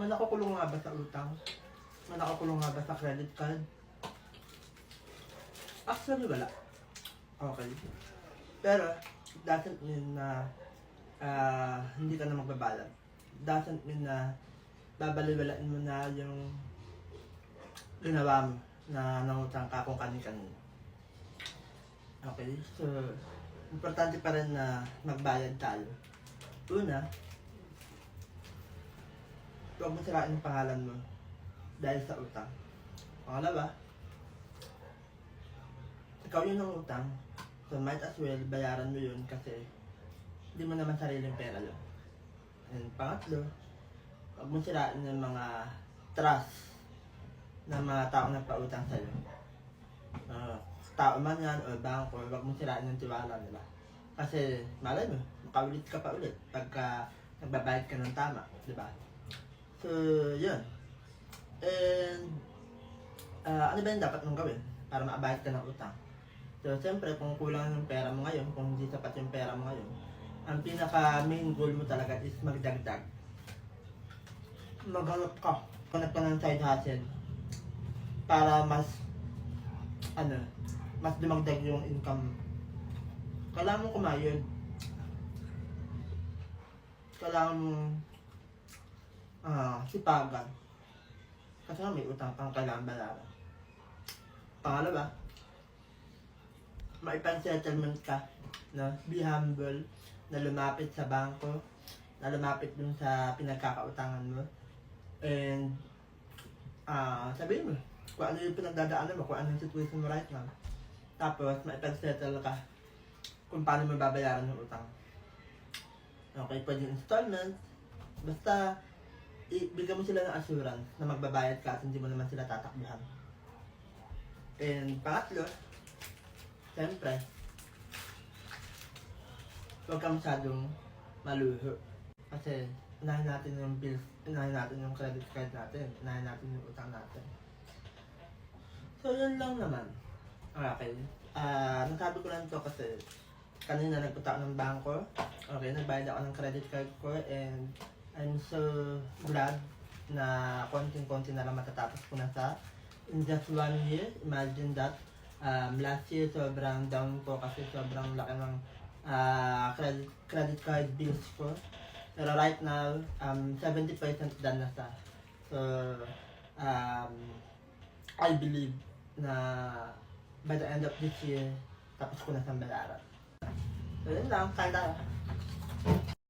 Nakukulong nga ba sa utang? Nakukulong nga ba sa credit card? Actually, wala. Okay. Pero, it doesn't mean na hindi ka na magbabayad. It doesn't mean na babaliwalain mo na yung ginawa mo na nangutang ka kung kanin-kanin. Okay, so importante pa rin na magbayad tayo. Una, huwag mo sirain yung pangalan mo dahil sa utang. Pangalawa, ikaw yung nangutang, so might as well bayaran mo yun kasi hindi mo naman sariling pera yun. And pangatlo, huwag mo sirain yung mga trust ng mga tao na pautang sa'yo. Tao man yan o bangko, huwag mong sirain yung tiwala nila. Kasi malay mo, makaulit ka pa ulit pagka nagbabayad ka ng tama, di ba? So, yun. And, ano ba yung dapat mong gawin para makabayad ka ng utang? So, siyempre, kung kulang yung pera mo ngayon, kung hindi sapat yung pera mo ngayon, ang pinaka main goal mo talaga is magdagdag. Maghanap ka ng side hustle para mas dumagdag yung income. Kailangan mo kumayod. Kailangan mo sipagan. Kasi nga may utang pang kailangan bayaran. Pangalawa, maipag-settlement ka. No? Be humble na lumapit sa bangko, na lumapit dun sa pinagkakautangan mo. And sabihin mo kung ano yung pinagdadaanan mo, kung ano yung situation mo right now. Tapos, maipag-settle ka kung paano mo babayaran yung utang. Okay, pwede installment. Basta, bigyan mo sila ng assurance na magbabayad ka at hindi mo naman sila tatakbuhan. And pangatlo, siyempre, huwag ka masyadong maluho. Kasi, unahin natin yung bills, unahin natin yung credit card natin, unahin natin yung utang natin. So, yun lang naman. Okay. Nasabi ko lang to kasi kanina nagpunta ako ng bangko. Okay, nagbayad ako ng credit card ko and I'm so glad na konting-konti na lang matatapos ko na sa in just 1 year. Imagine that. Last year sobrang down ko kasi sobrang laki ng credit card bills ko. Pero right now, 70% done na sa. So, I believe na by the end of this year, tapos ko na sa bayaran. So, yun lang. Kaya tayo.